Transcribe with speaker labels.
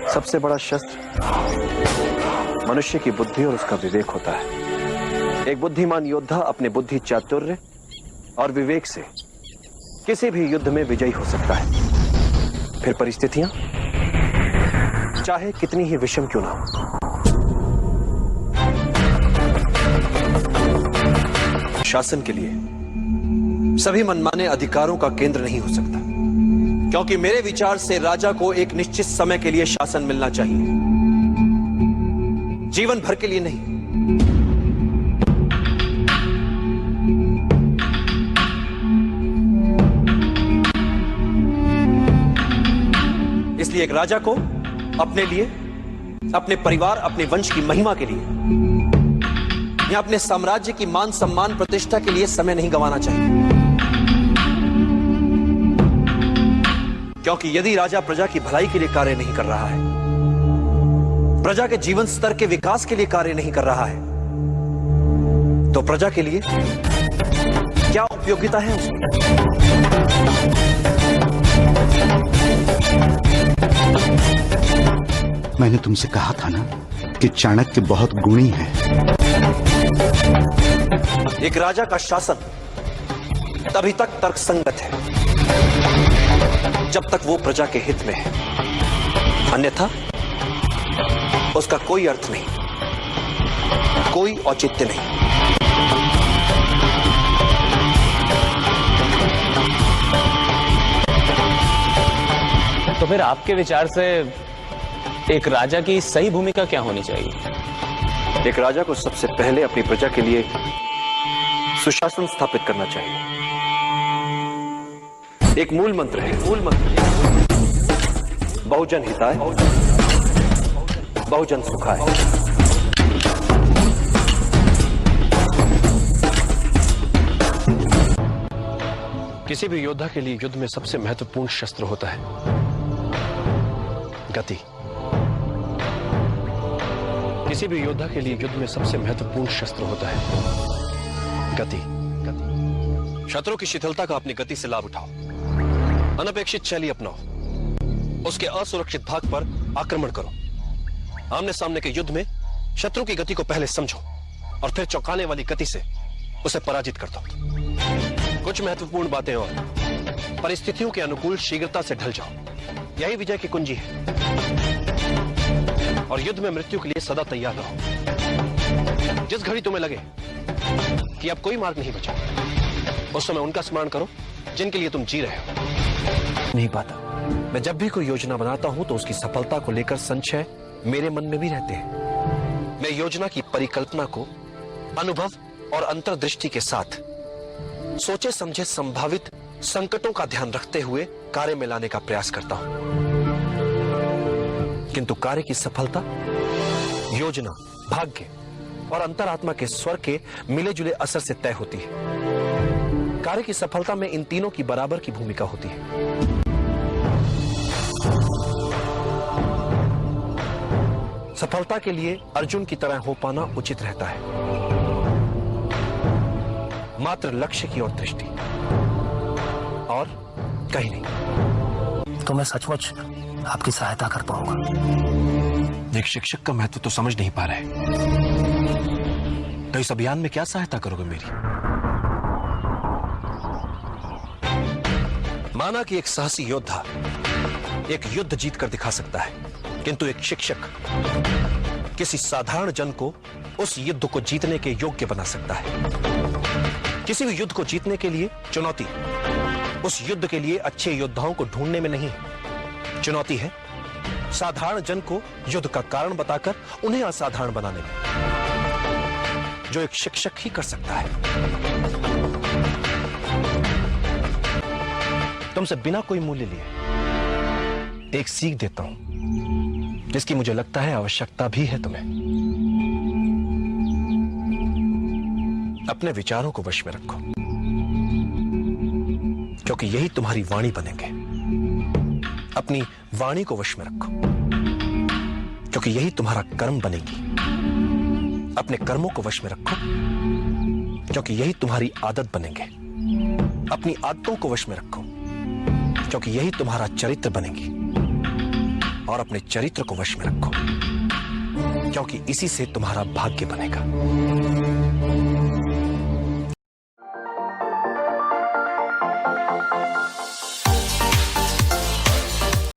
Speaker 1: सबसे बड़ा शस्त्र मनुष्य की बुद्धि और उसका विवेक होता है। एक बुद्धिमान योद्धा अपने बुद्धि, चातुर्य और विवेक से किसी भी युद्ध में विजयी हो सकता है, फिर परिस्थितियां चाहे कितनी ही विषम क्यों ना हो। शासन के लिए सभी मनमाने अधिकारों का केंद्र नहीं हो सकता, क्योंकि मेरे विचार से राजा को एक निश्चित समय के लिए शासन मिलना चाहिए, जीवन भर के लिए नहीं। इसलिए एक राजा को अपने लिए, अपने परिवार, अपने वंश की महिमा के लिए या अपने साम्राज्य की मान सम्मान प्रतिष्ठा के लिए समय नहीं गंवाना चाहिए। क्योंकि यदि राजा प्रजा की भलाई के लिए कार्य नहीं कर रहा है, प्रजा के जीवन स्तर के विकास के लिए कार्य नहीं कर रहा है, तो प्रजा के लिए क्या उपयोगिता है उसकी?
Speaker 2: मैंने तुमसे कहा था ना कि चाणक्य बहुत गुणी है।
Speaker 1: एक राजा का शासन तभी तक तर्कसंगत है जब तक वो प्रजा के हित में है, अन्यथा उसका कोई अर्थ नहीं, कोई औचित्य नहीं।
Speaker 3: तो फिर आपके विचार से एक राजा की सही भूमिका क्या होनी चाहिए?
Speaker 1: एक राजा को सबसे पहले अपनी प्रजा के लिए सुशासन स्थापित करना चाहिए। एक मूल मंत्र है, बहुजन हिताय, बहुजन सुखाय। किसी भी योद्धा के लिए युद्ध में सबसे महत्वपूर्ण शस्त्र होता है गति। किसी भी योद्धा के लिए युद्ध में सबसे महत्वपूर्ण शस्त्र होता है गति। शत्रु की शिथिलता का अपनी गति से लाभ उठाओ, अनपेक्षित शैली अपनाओ, उसके असुरक्षित भाग पर आक्रमण करो। आमने सामने के युद्ध में शत्रु की गति को पहले समझो और फिर चौंकाने वाली गति से उसे पराजित कर दो। कुछ महत्वपूर्ण बातें और परिस्थितियों के अनुकूल शीघ्रता से ढल जाओ, यही विजय की कुंजी है। और युद्ध में मृत्यु के लिए सदा तैयार रहो। जिस घड़ी तुम्हें लगे कि अब कोई मार्ग नहीं बचा, उस समय उनका स्मरण करो जिनके लिए तुम जी रहे हो। नहीं पाता, मैं जब भी कोई योजना बनाता हूं तो उसकी सफलता को लेकर संशय मेरे मन में भी रहते हैं। मैं योजना की परिकल्पना को अनुभव और अंतर्दृष्टि के साथ सोचे समझे संभावित संकटों का ध्यान रखते हुए कार्य में लाने का प्रयास करता हूं, किंतु कार्य की सफलता योजना, भाग्य और अंतरात्मा के स्वर के मिले जुले असर से तय होती है। कार्य की सफलता में इन तीनों की बराबर की भूमिका होती है। सफलता के लिए अर्जुन की तरह हो पाना उचित रहता है, मात्र लक्ष्य की ओर दृष्टि और कहीं नहीं।
Speaker 4: तो मैं सचमुच आपकी सहायता कर पाऊंगा।
Speaker 1: एक शिक्षक का महत्व तो समझ नहीं पा रहे, तो इस अभियान में क्या सहायता करोगे मेरी? माना कि एक साहसी योद्धा एक युद्ध जीतकर दिखा सकता है, किंतु एक शिक्षक किसी साधारण जन को उस युद्ध को जीतने के योग्य बना सकता है। किसी भी युद्ध को जीतने के लिए चुनौती उस युद्ध के लिए अच्छे योद्धाओं को ढूंढने में नहीं, चुनौती है साधारण जन को युद्ध का कारण बताकर उन्हें असाधारण बनाने में, जो एक शिक्षक ही कर सकता है। तुमसे बिना कोई मूल्य लिए एक सीख देता हूं, जिसकी मुझे लगता है आवश्यकता भी है तुम्हें। अपने विचारों को वश में रखो, क्योंकि यही तुम्हारी वाणी बनेंगे। अपनी वाणी को वश में रखो, क्योंकि यही तुम्हारा कर्म बनेगी। अपने कर्मों को वश में रखो, क्योंकि यही तुम्हारी आदत बनेंगे। अपनी आदतों को वश में रखो, क्योंकि यही तुम्हारा चरित्र बनेगी। और अपने चरित्र को वश में रखो, क्योंकि इसी से तुम्हारा भाग्य बनेगा।